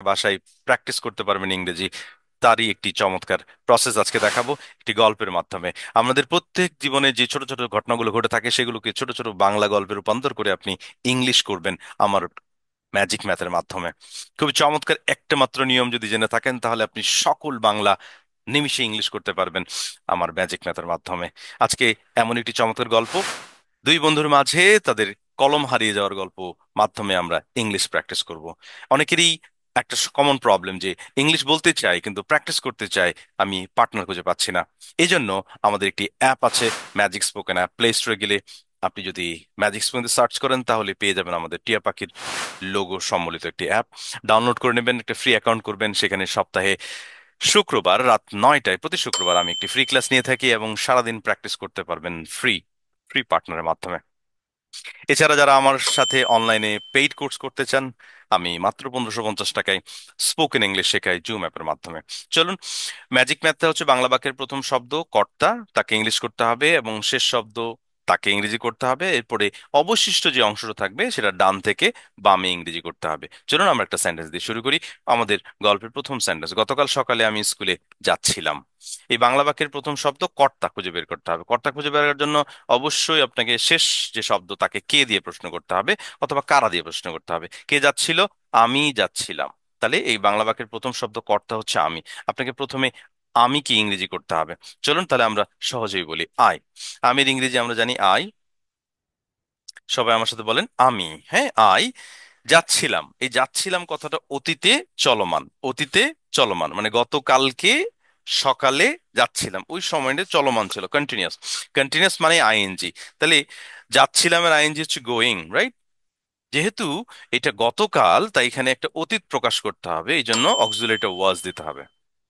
বাসায় প্র্যাকটিস করতে পারবেন ইংরেজি, তারই একটি চমৎকার প্রসেস আজকে দেখাবো একটি গল্পের মাধ্যমে। আমাদের প্রত্যেক জীবনে যে ছোট ছোট ঘটনাগুলো ঘটে থাকে সেগুলোকে ছোট ছোট বাংলা গল্পে রূপান্তর করে আপনি ইংলিশ করবেন আমার ম্যাজিক ম্যাথের মাধ্যমে। খুবই চমৎকার একটা মাত্র নিয়ম যদি জেনে থাকেন তাহলে আপনি সকল বাংলা নিমিষে ইংলিশ করতে পারবেন আমার ম্যাজিক ম্যাথের মাধ্যমে। আজকে এমন একটি চমৎকার গল্প, দুই বন্ধুর মাঝে তাদের কলম হারিয়ে যাওয়ার গল্প মাধ্যমে আমরা ইংলিশ প্র্যাকটিস করব। অনেকেরই একটা কমন প্রবলেম যে ইংলিশ বলতে চাই কিন্তু প্র্যাকটিস করতে চাই, আমি পার্টনার খুঁজে পাচ্ছি না। এই জন্য আমাদের একটি অ্যাপ আছে, ম্যাজিক স্পোকেন অ্যাপ। প্লে স্টোরে গেলে আপনি যদি ম্যাজিক স্পোকেন সার্চ করেন তাহলে পেয়ে যাবেন আমাদের টিয়া পাখির লোগো সম্বলিত একটি অ্যাপ। ডাউনলোড করে নেবেন, একটা ফ্রি অ্যাকাউন্ট করবেন। সেখানে সপ্তাহে শুক্রবার রাত 9টায়, প্রতি শুক্রবার আমি একটি ফ্রি ক্লাস নিয়ে থাকি এবং সারাদিন প্র্যাকটিস করতে পারবেন ফ্রি ফ্রি পার্টনারের মাধ্যমে। এছাড়া যারা আমার সাথে অনলাইনে পেইড কোর্স করতে চান, আমি মাত্র 1550 টাকায় স্পোকেন ইংলিশ শেখাই জুম অ্যাপের মাধ্যমে। চলুন, ম্যাজিক ম্যাথটা হচ্ছে বাংলা বাক্যের প্রথম শব্দ কর্তা, তাকে ইংলিশ করতে হবে, এবং শেষ শব্দ তাকে ইংরেজি করতে হবে। এরপরে অবশিষ্ট যে অংশটা থাকবে সেটা ডান থেকে বামে ইংরেজি করতে হবে। চলুন আমরা একটা সেন্টেন্স দিয়ে শুরু করি। আমাদের গল্পের প্রথম সেন্টেন্স: গতকাল সকালে আমি স্কুলে যাচ্ছিলাম। এই বাংলা বাক্যের প্রথম শব্দ কর্তা খুঁজে বের করতে হবে। কর্তা খুঁজে বের করার জন্য অবশ্যই আপনাকে শেষ যে শব্দ তাকে কে দিয়ে প্রশ্ন করতে হবে অথবা কারা দিয়ে প্রশ্ন করতে হবে। কে যাচ্ছিল? আমি যাচ্ছিলাম। তাহলে এই বাংলা বাক্যের প্রথম শব্দ কর্তা হচ্ছে আমি। আপনাকে প্রথমে আমি কি ইংরেজি করতে হবে। চলুন তাহলে আমরা সহজেই বলি আই। আমির ইংরেজি আমরা জানি আই। সবাই আমার সাথে বলেন আমি। হ্যাঁ, আই যাচ্ছিলাম। এই যাচ্ছিলাম কথাটা অতীতে চলমান। অতীতে চলমান মানে গতকালকে সকালে যাচ্ছিলাম, ওই সময়টা চলমান ছিল, কন্টিনিউয়াস। কন্টিনিউয়াস মানে আইএনজি। তাহলে যাচ্ছিলামের আইএনজি হচ্ছে গোয়িং, রাইট? যেহেতু এটা গতকাল তাই এখানে একটা অতীত প্রকাশ করতে হবে, এই জন্য অক্সিলারিটা ওয়াজ দিতে হবে।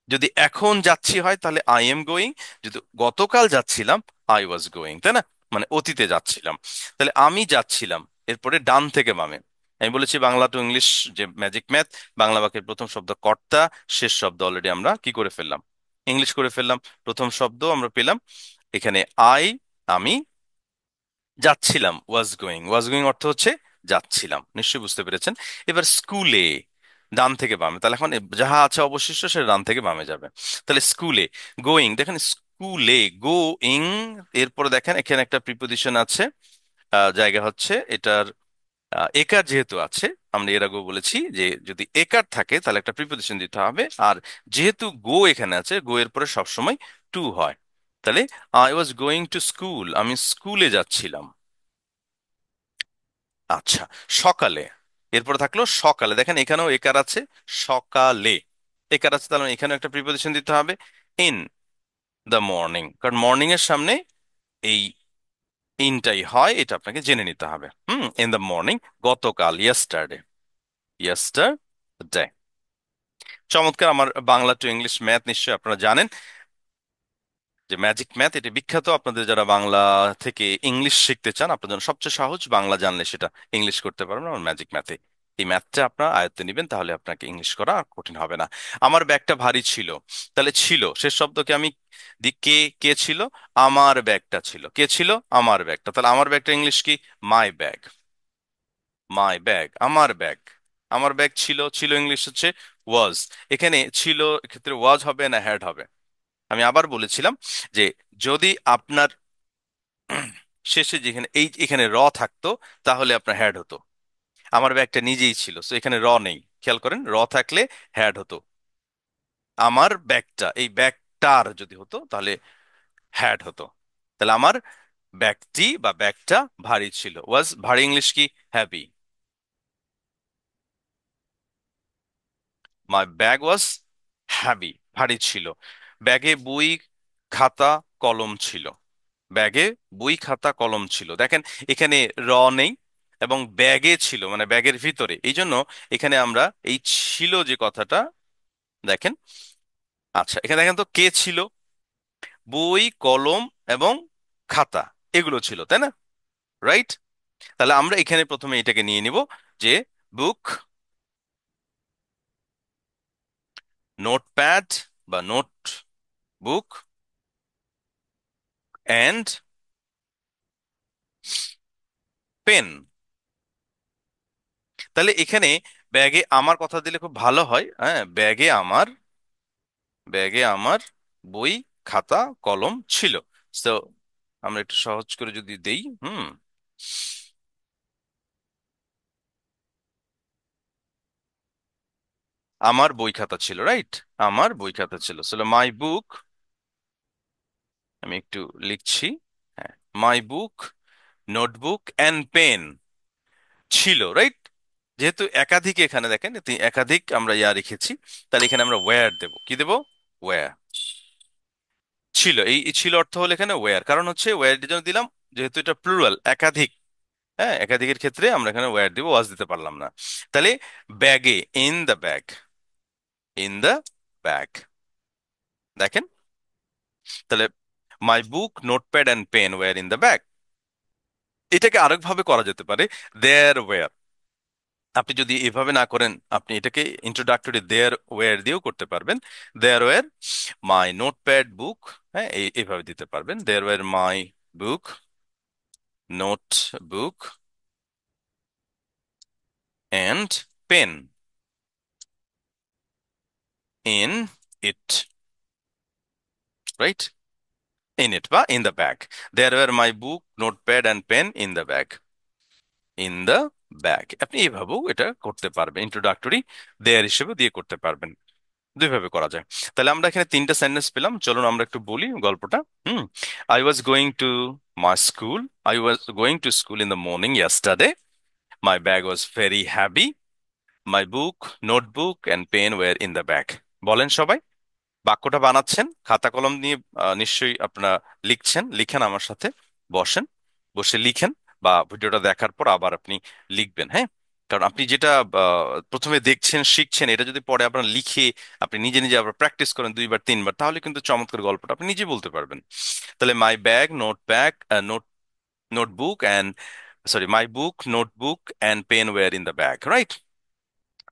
যদি এখন যাচ্ছি হয় তাহলে আই এম গোয়িং। যদি গতকাল যাচ্ছিলাম, আই ওয়াজ গোয়িং, তাই না? মানে অতীতে যাচ্ছিলাম। তাহলে আমি যাচ্ছিলাম, এরপরে ডান থেকে বামে। আমি বলেছি বাংলা টু ইংলিশ যে ম্যাজিক ম্যাথ, বাংলা বাক্যের প্রথম শব্দ কর্তা, শেষ শব্দ অলরেডি আমরা কি করে ফেললাম, ইংলিশ করে ফেললাম। প্রথম শব্দ আমরা পেলাম এখানে আই, আমি। যাচ্ছিলাম ওয়াজ গোয়িং। ওয়াজ গোয়িং অর্থ হচ্ছে যাচ্ছিলাম, নিশ্চয়ই বুঝতে পেরেছেন। এবার স্কুলে, ডান থেকে বামে। তাহলে এখন যাহা আছে অবশিষ্ট সেটা ডান থেকে বামে যাবে। তাহলে স্কুলে, গোয়িং, দেখেন স্কুলে গোয়িং। এরপরে দেখেন এখানে একটা প্রিপোজিশন আছে, জায়গা হচ্ছে এটার একার যেহেতু আছে, আমরা এর আগেও বলেছি যে যদি একার থাকে তাহলে একটা প্রিপোজিশন দিতে হবে। আর যেহেতু গো এখানে আছে, গো এর পরে সবসময় টু হয়। তাহলে I was going to school, আমি স্কুলে যাচ্ছিলাম। আচ্ছা, সকালে, এরপরে থাকলো সকালে। দেখেন এখানেও একার আছে, সকালে একার আছে, তাহলে এখানেও একটা প্রিপোজিশন দিতে হবে, ইন দ্য মর্নিং। কারণ মর্নিং এর সামনে এই ইনটাই হয়, এটা আপনাকে জেনে নিতে হবে। ইন দ্য মর্নিং, গতকাল, ইয়েস্টারডে, ইয়েস্টারডে। চমৎকার। আমার বাংলা টু ইংলিশ ম্যাথ নিশ্চয়ই আপনারা জানেন যে ম্যাজিক ম্যাথ এটি বিখ্যাত। আপনাদের যারা বাংলা থেকে ইংলিশ শিখতে চান, আপনাদের জন্য সবচেয়ে সহজ, বাংলা জানলে সেটা ইংলিশ করতে পারবেন আমার ম্যাজিক ম্যাথে। এই ম্যাথটা আপনার আয়ত্তে নেবেন তাহলে আপনাকে ইংলিশ করা আর কঠিন হবে না। আমার ব্যাগটা ভারী ছিল। তাহলে ছিল শেষ শব্দকে আমি কে, কে ছিল? আমার ব্যাগটা ছিল। কে ছিল? আমার ব্যাগটা। তাহলে আমার ব্যাগটা ইংলিশ কি? My bag. মাই ব্যাগ, আমার ব্যাগ। আমার ব্যাগ ছিল, ছিল ইংলিশ হচ্ছে ওয়াজ। এখানে ছিল ক্ষেত্রে ওয়াজ হবে না হ্যাড হবে? আমি আবার বলেছিলাম যে যদি আপনার শেষে যেখানে এই এখানে র থাকতো তাহলে আপনার হ্যাড হতো। আমার ব্যাগটা নিজেই ছিল, তো এখানে র নেই, খেয়াল করেন, র থাকলে হ্যাড হতো। আমার ব্যাগটা, এই ব্যাগটার যদি হতো তাহলে হ্যাড হতো। তাহলে আমার ব্যাগটি বা ব্যাগটা ভারী ছিল, ওয়াজ ভারী ইংলিশ কি? হ্যাভি। মাই ব্যাগ ওয়াজ হ্যাভি, ভারী ছিল। ব্যাগে বই, খাতা, কলম ছিল। ব্যাগে বই, খাতা, কলম ছিল। দেখেন এখানে র নেই এবং ব্যাগে ছিল মানে ব্যাগের ভিতরে, এই জন্য এখানে আমরা এই ছিল যে কথাটা, দেখেন। আচ্ছা, এখানে দেখেন তো কে ছিল? বই, কলম এবং খাতা, এগুলো ছিল, তাই না? রাইট? তাহলে আমরা এখানে প্রথমে এটাকে নিয়ে নিব যে বুক, নোটপ্যাড বা নোট বুক, অ্যান্ড পেন। তাহলে এখানে ব্যাগে আমার কথা দিলে খুব ভালো হয়। হ্যাঁ, ব্যাগে আমার বই, খাতা, কলম ছিল। তো আমরা একটু সহজ করে যদি দেই, আমার বই খাতা ছিল, রাইট? আমার বই খাতা ছিল, মাই বুক। আমি একটু লিখছি। হ্যাঁ, মাই বুক, নোটবুক অ্যান্ড পেন ছিল, রাইট? যেহেতু একাধিক, এখানে দেখেন একাধিক আমরা রেখেছি, তাহলে এখানে আমরা ওয়্যার দেব। কি দেব? ওয়্যার। ছিল, এই ছিল অর্থ হলো এখানে ওয়্যার, কারণ হচ্ছে ওয়্যার জন্য দিলাম, যেহেতু এটা প্লুরাল, একাধিক। হ্যাঁ, একাধিকের ক্ষেত্রে আমরা এখানে ওয়্যার দিব, ওয়াজ দিতে পারলাম না। তাহলে ব্যাগে, in the bag, in the bag, দেখেন। তাহলে my book, notepad and pen were in the bag. এটাকে আরেকভাবে করা যেতে পারে, দেয়ার ওয়্যার। আপনি যদি এভাবে না করেন, আপনি এটাকে ইন্ট্রোডাক্টরি দেয়ার ওয়্যার দিয়েও করতে পারবেন। There were my notepad book. হ্যাঁ, এইভাবে দিতে পারবেন, there were my book, note book and pen in it, right? In it বা in the bag. There were my book, notepad and pen in the bag, in the bag. আপনি এইভাবেও এটা করতে পারবেন, ইন্ট্রোডাক্টরি দেয়ার হিসেবে দিয়ে করতে পারবেন। দুইভাবে করা যায়। তাহলে আমরা এখানে তিনটা সেন্টেন্স পেলাম, চলুন আমরা একটু বলি গল্পটা। হুম। I was going to my school, I was going to school in the morning yesterday, my bag was very heavy, my book, notebook and pen were in the bag. বলেন সবাই। বাক্যটা বানাচ্ছেন, খাতা কলম নিয়ে নিশ্চয়ই আপনারা লিখছেন। লিখেন আমার সাথে, বসেন, বসে লিখেন, বা ভিডিওটা দেখার পর আবার আপনি লিখবেন। হ্যাঁ, কারণ আপনি যেটা প্রথমে দেখছেন, শিখছেন, এটা যদি পরে আপনার লিখে আপনি নিজে নিজে আবার প্র্যাকটিস করেন দুইবার তিনবার, তাহলে কিন্তু চমৎকার গল্পটা আপনি নিজে বলতে পারবেন। তাহলে my bag, notebook and, sorry, my book, notebook and pen were in the bag, right?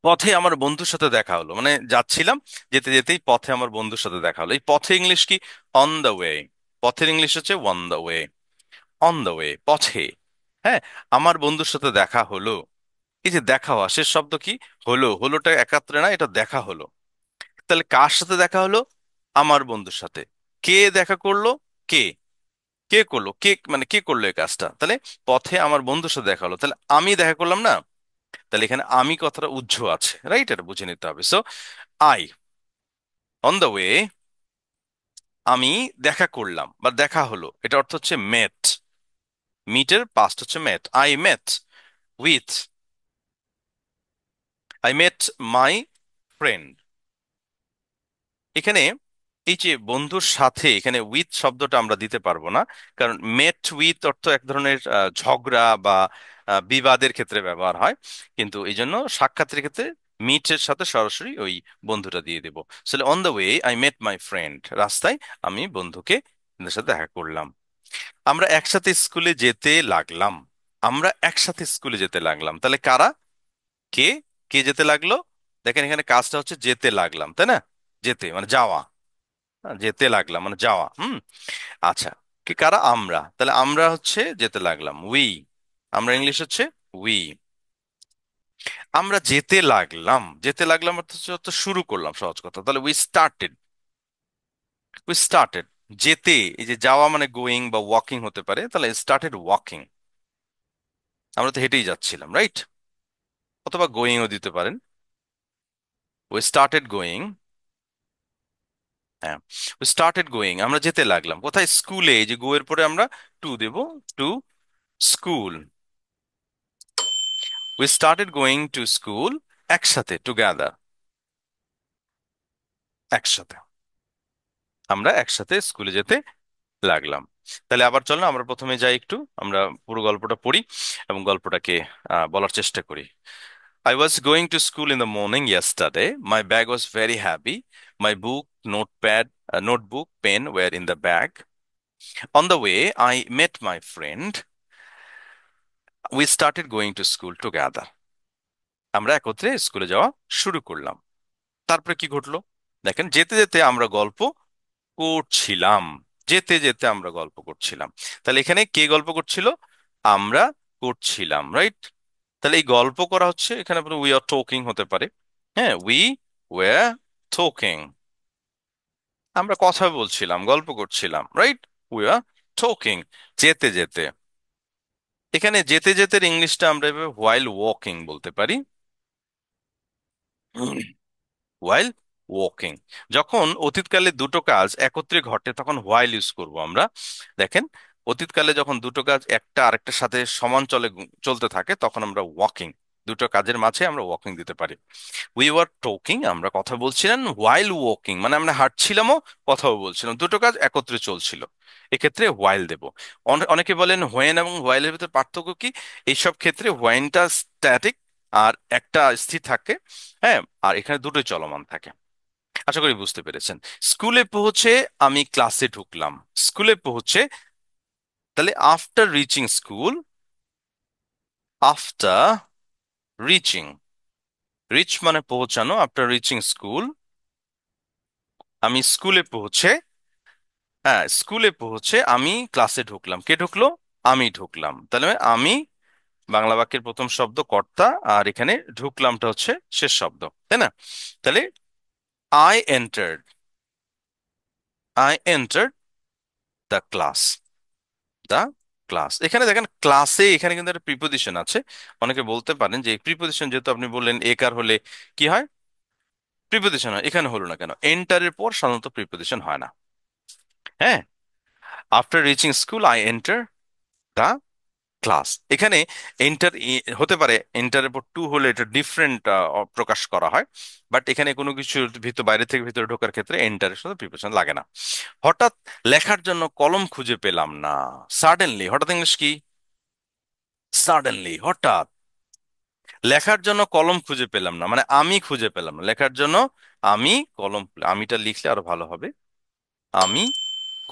পথে আমার বন্ধুর সাথে দেখা হলো, মানে যাচ্ছিলাম, যেতে যেতেই পথে আমার বন্ধুর সাথে দেখা হলো। এই পথে ইংলিশ কি? On the way. পথের ইংলিশ হচ্ছে one the way. On the way, পথে। হ্যাঁ, আমার বন্ধুর সাথে দেখা হলো। এই যে দেখা হওয়া, শেষ শব্দ কি? হলো। হলোটা একাত্রে না, এটা দেখা হলো। তাহলে কার সাথে দেখা হলো? আমার বন্ধুর সাথে। কে দেখা করলো? কে? কে করলো? কে মানে কে করলো এই কাজটা? তাহলে পথে আমার বন্ধুর সাথে দেখা হলো, তাহলে আমি দেখা করলাম না? তাহলে এখানে আমি কথাটা উহ্য আছে, রাইট? এটা বুঝে নিতে হবে। So I, on the way, আমি দেখা করলাম বা দেখা হলো, এটা অর্থ হচ্ছে মেট। মিটের পাস্ট হচ্ছে met. I met with, I met my friend. এখানে এই যে বন্ধুর সাথে, এখানে উইথ শব্দটা আমরা দিতে পারবো না, কারণ মেট উইথ অর্থ এক ধরনের ঝগড়া বা বিবাদের ক্ষেত্রে ব্যবহার হয়। কিন্তু এই জন্য সাক্ষাতের ক্ষেত্রে মিটের সাথে সরাসরি ওই বন্ধুটা দিয়ে দেবো। On the way I met my friend, রাস্তায় আমি বন্ধুকে বন্ধুর সাথে দেখা করলাম। আমরা একসাথে স্কুলে যেতে লাগলাম। আমরা একসাথে স্কুলে যেতে লাগলাম, তাহলে কারা? কে? কে যেতে লাগলো? দেখেন এখানে কাজটা হচ্ছে যেতে লাগলাম, তাই না? যেতে মানে যাওয়া। হ্যাঁ, যেতে লাগলাম মানে যাওয়া। আচ্ছা, কি কারা? আমরা। তাহলে আমরা হচ্ছে যেতে লাগলাম, উই। আমরা ইংলিশ হচ্ছে উই। আমরা যেতে লাগলাম, যেতে লাগলাম অর্থ হচ্ছে শুরু করলাম, সহজ কথা। তাহলে উই স্টার্টেড, উই স্টার্টেড। যেতে, এই যে যাওয়া মানে গোয়িং বা ওয়াকিং হতে পারে, তাহলে স্টার্টেড ওয়াকিং। আমরা তো হেঁটেই যাচ্ছিলাম, রাইট? অথবা গোয়িংও দিতে পারেন। We started going. হ্যাঁ, উই স্টার্টেড গোয়িং, আমরা যেতে লাগলাম কোথায়? স্কুলে। এই যে গো এর পরে আমরা টু দেব, to school. We started going to school, একসাথে, টুগেদার, একসাথে। আমরা একসাথে স্কুলে যেতে লাগলাম। তাহলে আবার চলো না, আমরা প্রথমে যাই, একটু আমরা পুরো গল্পটা পড়ি এবং গল্পটাকে বলার চেষ্টা করি। I was going to school in the morning yesterday. My bag was very heavy. My book, notebook, pen were in the bag. On the way, I met my friend. We started going to school together. আমরা একত্রে স্কুলে যাওয়া শুরু করলাম। তারপরে কি ঘটলো? দেখেন, যেতে যেতে আমরা গল্প করছিলাম। যেতে যেতে আমরা গল্প করছিলাম। তাহলে এখানে কে গল্প করছিল? আমরা করছিলাম, রাইট? তাহলে এই গল্প করা হচ্ছে, এখানে উই আর টকিং হতে পারে। হ্যাঁ, উই ওয়ার টকিং, আমরা কথা বলছিলাম, গল্প করছিলাম, রাইট? We are talking. যেতে যেতে, এখানে যেতে যেতে ইংলিশটা আমরা এভাবে হোয়াইল ওয়াকিং বলতে পারি। While walking. যখন অতীতকালে দুটো কাজ একত্রে ঘটে তখন হোয়াইল ইউজ করব আমরা। দেখেন, অতীতকালে যখন দুটো কাজ একটা আরেকটার সাথে সমান চলে চলতে থাকে তখন আমরা ওয়াকিং, দুটো কাজের মাঝে আমরা ওয়াকিং দিতে পারি। উই ওয়ার টকিং, আমরা কথা বলছিলাম, হোয়াইল ওয়াকিং মানে আমরা হাঁটছিলামও কথাও বলছিলাম, দুটো কাজ একত্রে চলছিল, এক্ষেত্রে হোয়াইল দেব। অনেকে বলেন হোয়েন এবং হোয়াইলের ভিতরে পার্থক্য কি? এইসব ক্ষেত্রে হোয়েনটা স্ট্যাটিক আর একটা স্থির থাকে, হ্যাঁ, আর এখানে দুটোই চলমান থাকে। আশা করি বুঝতে পেরেছেন। স্কুলে পৌঁছে আমি ক্লাসে ঢুকলাম, স্কুলে পৌঁছে, তাহলে after reaching school, after reaching, reach মানে পৌঁছানো, আফটার রিচিং স্কুল, আমি স্কুলে পৌঁছে, হ্যাঁ স্কুলে পৌঁছে আমি ক্লাসে ঢুকলাম, কে ঢুকলো? আমি ঢুকলাম, তাহলে আমি বাংলা বাক্যের প্রথম শব্দ কর্তা, আর এখানে ঢুকলামটা হচ্ছে শেষ শব্দ, তাই না? তাহলে I entered, I entered the class, the class. এখানে দেখেন ক্লাসে এখানে কিন্তু একটা প্রিপোজিশন আছে। অনেকে বলতে পারেন যে প্রিপোজিশন যেহেতু আপনি বললেন একার হলে কি হয়, প্রিপোজিশন হয়, এখানে হলো না কেন? এন্টারের পর সাধারণত প্রিপোজিশন হয় না। হ্যাঁ, after reaching school I enter the class. এখানে এন্টার হতে পারে, এন্টারের পর টু হলে এটা ডিফারেন্ট প্রকাশ করা হয়, বাট এখানে কোনো কিছুর ভিতর বাইরে থেকে ভিতরে ঢোকার ক্ষেত্রে এন্টারের সাথে প্রিপোজিশন লাগে না। হঠাৎ লেখার জন্য কলম খুঁজে পেলাম না, সাডেনলি, হঠাৎ ইংলিশ কি? সাডেনলি, হঠাৎ। লেখার জন্য কলম খুঁজে পেলাম না মানে আমি খুঁজে পেলাম না, লেখার জন্য আমি কলম, আমিটা লিখলে আরো ভালো হবে, আমি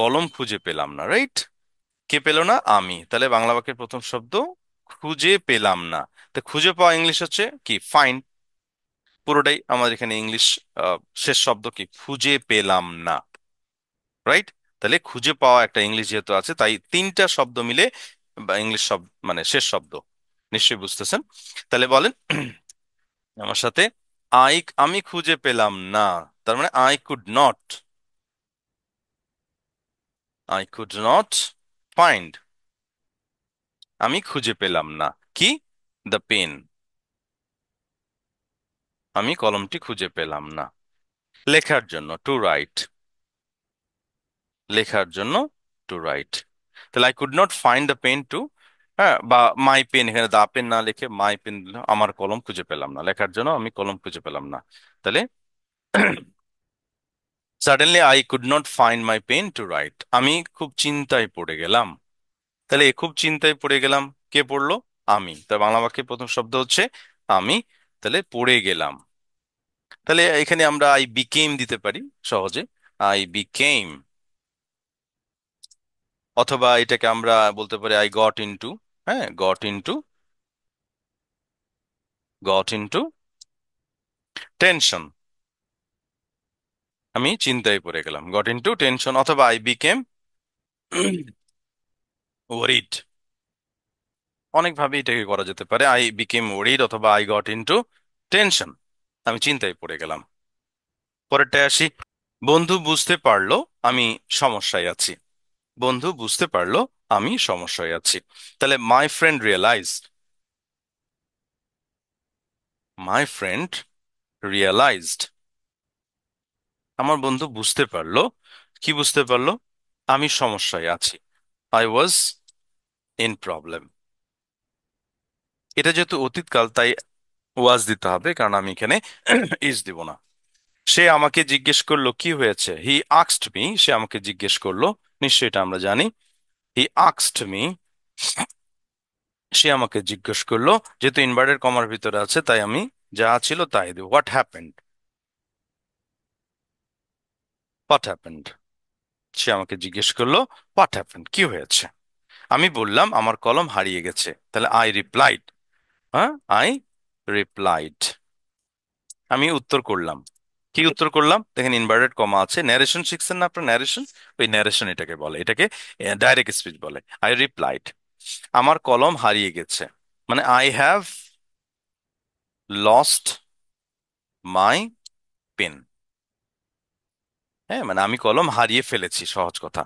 কলম খুঁজে পেলাম না, রাইট? কে পেল না? আমি। তাহলে বাংলা বাক্যের প্রথম শব্দ খুঁজে পেলাম না। তো খুঁজে পাওয়া ইংলিশ হচ্ছে কি? ফাইন্ড। পুরোটাই আমাদের এখানে ইংলিশ, শেষ শব্দ কি? খুঁজে পেলাম না, রাইট? তাহলে খুঁজে পাওয়া একটা ইংলিশ যেহেতু আছে তাই তিনটা শব্দ মিলে বা ইংলিশ শব্দ মানে শেষ শব্দ, নিশ্চয়ই বুঝতেছেন। তাহলে বলেন আমার সাথে, আই, আমি খুঁজে পেলাম না, তার মানে I could not, I could not find, আমি খুঁজে পেলাম না কি? দ্য পেন, আমি কলমটি খুঁজে পেলাম না। লেখার জন্য টু রাইট, লেখার জন্য টু রাইট। তাহলে I could not find the pen to, হ্যাঁ, বা মাই পেন, এখানে দা পেন না লিখে মাই পেন, আমার কলম খুঁজে পেলাম না, লেখার জন্য আমি কলম খুঁজে পেলাম না। তাহলে suddenly I could not find my pen to write, আমি খুব চিন্তায় পড়ে গেলাম। তাহলে খুব চিন্তায় পড়ে গেলাম, কে পড়লো? আমি। তা বাংলা বাক্যের প্রথম শব্দ হচ্ছে আমি, তাহলে পড়ে গেলাম। তাহলে এখানে আমরা আই বিকেম দিতে পারি সহজে, আই বিকেম, অথবা এটাকে আমরা বলতে পারি আই গট ইনটু, হ্যাঁ গট ইনটু টেনশন, আমি চিন্তায় পড়ে গেলাম, গট ইনটু টেনশন, অথবা আই বিকেম ওয়ারিড। অনেকভাবে এটাকে করা যেতে পারে, আই বিকেম ওয়ারিড অথবা আই গট ইনটু টেনশন, আমি চিন্তায় পড়ে গেলাম। পরেরটায় আসি, বন্ধু বুঝতে পারলো আমি সমস্যায় আছি, বন্ধু বুঝতে পারলো আমি সমস্যায় আছি। তাহলে my friend realised, my friend realised, আমার বন্ধু বুঝতে পারলো, কি বুঝতে পারলো? আমি সমস্যায় আছি, আই ওয়াজ ইন প্রবলেম। এটা যেহেতু অতীতকাল তাই ওয়াজ দিতে হবে, কারণ আমি এখানে ইজ দিব না। সে আমাকে জিজ্ঞেস করলো কি হয়েছে, হি আক্সড মি, সে আমাকে জিজ্ঞেস করলো, নিশ্চয়ই এটা আমরা জানি, হি আক্সড মি, সে আমাকে জিজ্ঞেস করলো। যেহেতু ইনভার্টেড কমার ভিতরে আছে তাই আমি যা ছিল তাই দেব, হোয়াট হ্যাপেন্ড, হোয়াট হ্যাপেন্ড, সে আমাকে জিজ্ঞেস করলো হোয়াট হ্যাপেন্ড, কি হয়েছে। আমি বললাম আমার কলম হারিয়ে গেছে, তাহলে আই রিপ্লাইড, হ্যাঁ আই রিপ্লাইড, আমি উত্তর করলাম। কি উত্তর করলাম? দেখেন ইনভার্টেড কমা আছে, ন্যারেশন শিখছেন না আপনার? ন্যারেশন, ওই ন্যারেশন এটাকে বলে, এটাকে ডাইরেক্ট স্পিচ বলে। আই রিপ্লাইড, আমার কলম হারিয়ে গেছে, মানে I have lost my pen. হ্যাঁ, মানে আমি কলম হারিয়ে ফেলেছি, সহজ কথা।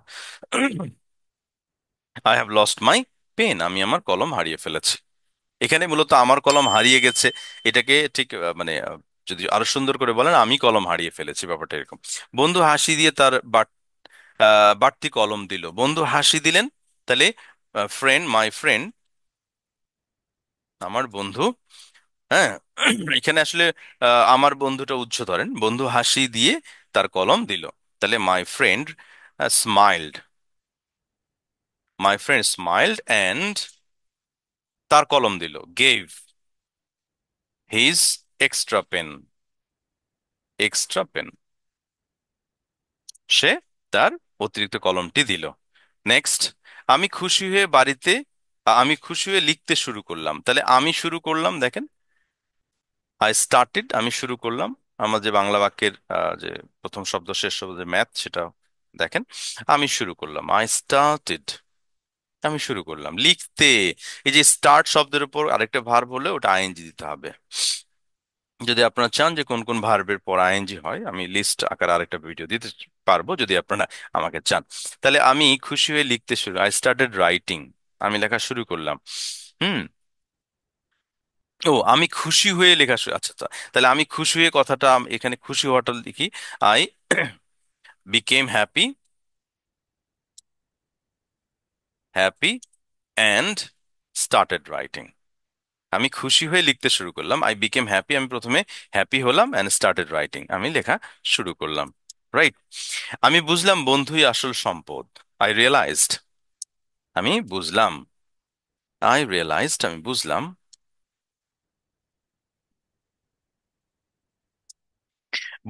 I have lost my pen, আমি আমার কলম হারিয়ে ফেলেছি। এখানে মূলত আমার কলম হারিয়ে গেছে, এটাকে ঠিক মানে যদি আরো সুন্দর করে বলেন, আমি কলম হারিয়ে ফেলেছি, ব্যাপারটা এরকম। বন্ধু হাসি দিয়ে তার বাড়তি কলম দিল। বন্ধু হাসি দিলেন, তাহলে ফ্রেন্ড, মাই ফ্রেন্ড, আমার বন্ধু। হ্যাঁ, এখানে আসলে আমার বন্ধুটা উজ্জ্ব ধরেন, বন্ধু হাসি দিয়ে তার কলম দিল, তাহলে my friend smiled, my friend smiled and তার কলম দিল, gave his extra pen, extra pen, সে তার অতিরিক্ত কলমটি দিল। নেক্সট, আমি খুশি হয়ে বাড়িতে আমি খুশি হয়ে লিখতে শুরু করলাম, তাহলে আমি শুরু করলাম, দেখেন, আই স্টার্টেড, আমি শুরু করলাম। আমার যে বাংলা বাক্যের যে প্রথম শব্দ শেষ শব্দ যে ম্যাথ, সেটা দেখেন, আমি শুরু করলাম, আই স্টার্টেড, আমি শুরু করলাম লিখতে। এই যে স্টার্ট শব্দের উপর আরেকটা ভার্ব হলে ওটা আইএনজি দিতে হবে। যদি আপনারা চান যে কোন কোন ভার্বের পর আইএনজি হয়, আমি লিস্ট আকারে আরেকটা ভিডিও দিতে পারবো, যদি আপনারা আমাকে চান। তাহলে আমি খুশি হয়ে লিখতে শুরু, আই স্টার্টেড রাইটিং, আমি লেখা শুরু করলাম। হুম। ও, আমি খুশি হয়ে লেখা শুরু, আচ্ছা আচ্ছা, তাহলে আমি খুশি হয়ে কথাটা এখানে খুশি হওয়াটা লিখি, I became happy, happy and started writing. আমি খুশি হয়ে লিখতে শুরু করলাম, আই বিকেম হ্যাপি, আমি প্রথমে হ্যাপি হলাম, অ্যান্ড স্টার্টেড রাইটিং, আমি লেখা শুরু করলাম। রাইট। আমি বুঝলাম বন্ধুই আসল সম্পদ, আই রিয়েলাইজড, আমি বুঝলাম, আই রিয়েলাইজড, আমি বুঝলাম।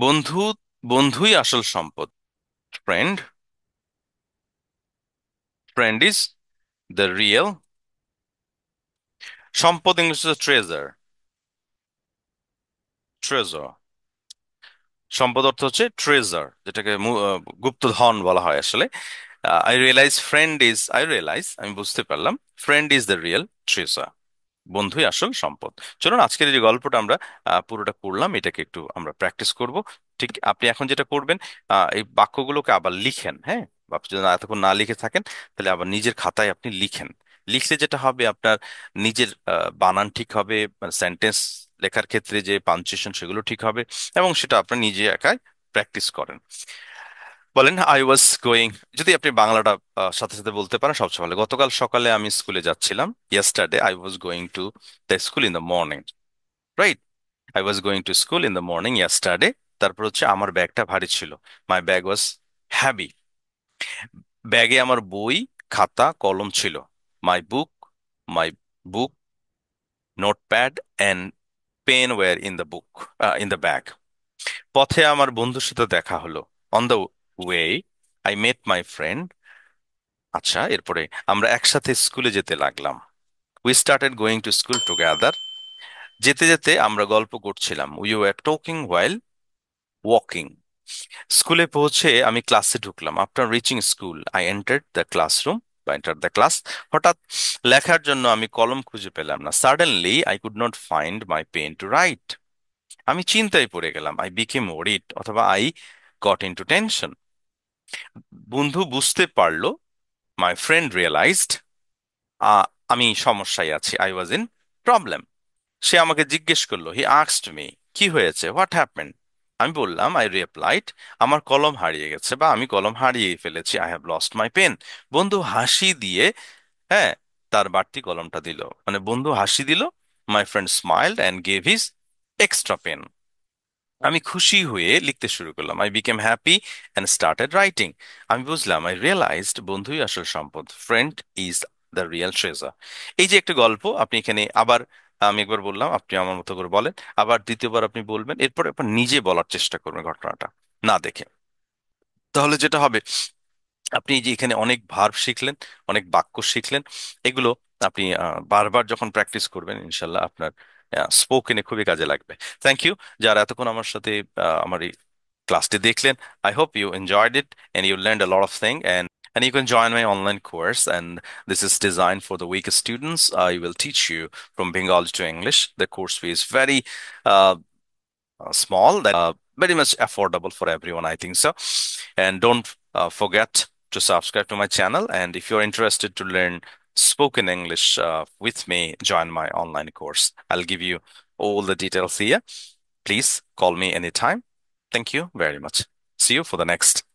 বন্ধু, বন্ধুই আসল সম্পদ, friend, friend is the real, সম্পদ ইংলিশ ট্রেজার, ট্রেজার, সম্পদ অর্থ হচ্ছে ট্রেজার, যেটাকে গুপ্তধন বলা হয় আসলে। I realise friend is, I realise, আমি বুঝতে পারলাম, friend is the real treasure, বন্ধুই আসল সম্পদ। চলুন আজকের এই যে গল্পটা আমরা পুরোটা পড়লাম, এটাকে একটু আমরা প্র্যাকটিস করব। ঠিক আপনি এখন যেটা করবেন, এই বাক্যগুলোকে আবার লিখেন। হ্যাঁ, বা আপনি যদি এতক্ষণ না লিখে থাকেন, তাহলে আবার নিজের খাতায় আপনি লিখেন। লিখলে যেটা হবে, আপনার নিজের বানান ঠিক হবে, সেন্টেন্স লেখার ক্ষেত্রে যে পাঞ্চুয়েশন সেগুলো ঠিক হবে, এবং সেটা আপনার নিজে একাই প্র্যাকটিস করেন। বলেন, আই ওয়াজ গোয়িং, যদি আপনি বাংলাটা সাথে সাথে বলতে পারেন সবচেয়ে ভালো। গতকাল সকালে আমি স্কুলে যাচ্ছিলাম, yesterday I was going to the school in the morning. Right, I was going to school in the morning yesterday. তারপর হচ্ছে আমার ব্যাগটা ভারী ছিল, মাই ব্যাগ ওয়াজ হ্যাভি। ব্যাগে আমার বই, খাতা, কলম ছিল, my book, notepad and pen were in the book, in the bag. পথে আমার বন্ধুর সাথে দেখা হলো, on the way I met my friend. আচ্ছা, এরপরে আমরা একসাথে স্কুলে যেতে লাগলাম, we started going to school together. যেতে যেতে আমরা গল্প করছিলাম, we were talking while walking. স্কুলে পৌঁছে আমি ক্লাসে ঢুকলাম, after reaching school I entered the classroom, বা এন্টার দ্য ক্লাস। হঠাৎ লেখার জন্য আমি কলম খুঁজে পেলাম না, suddenly I could not find my pen to write. আমি চিন্তায় পড়ে গেলাম, আই বিকেম ওরিড, অথবা আই গট ইনটু টেনশন। বন্ধু বুঝতে পারলো, মাই ফ্রেন্ড রিয়েলাইজড, আমি সমস্যায় আছি, আই ওয়াজ ইন প্রবলেম। সে আমাকে জিজ্ঞেস করলো, হি আস্কড মি, কি হয়েছে, হোয়াট হ্যাপেন্ড। আমি বললাম, আই রিপ্লাইড, আমার কলম হারিয়ে গেছে, বা আমি কলম হারিয়ে ফেলেছি, I have lost my pen. বন্ধু হাসি দিয়ে, হ্যাঁ, তার বাড়তি কলমটা দিল, মানে বন্ধু হাসি দিল, my friend smiled and gave his extra pen. আমি খুশি হয়ে লিখতে শুরু করলাম, I became happy and started writing. আমি বুঝলাম, আই রিয়েলাইজড, বন্ধুই আসল সম্পদ, friend is the real treasure. এই যে একটা গল্প, আপনি এখানে আবার, আমি একবার বললাম, আপনি আমার মতো করে বলেন, আবার দ্বিতীয়বার আপনি বলবেন, এরপর আপনার নিজে বলার চেষ্টা করবেন ঘটনাটা না দেখে। তাহলে যেটা হবে, আপনি যে এখানে অনেক ভার্ব শিখলেন, অনেক বাক্য শিখলেন, এগুলো আপনি বারবার যখন প্র্যাকটিস করবেন, ইনশাল্লাহ আপনার স্পোকেনে খুবই কাজে লাগবে। থ্যাংক ইউ, যারা এতক্ষণ আমার সাথে আমার এই ক্লাসটি দেখলেন। I hope you enjoyed it and you learned a lot of thing. And you can join my online course. And this is designed for the weaker students. I will teach you from Bengali to English. The course fee is very uh, small, very much affordable for everyone, I think so. And don't forget to subscribe to my channel. And if you're interested to learn spoken English with me, join my online course. I'll give you all the details here. Please call me anytime. Thank you very much. See you for the next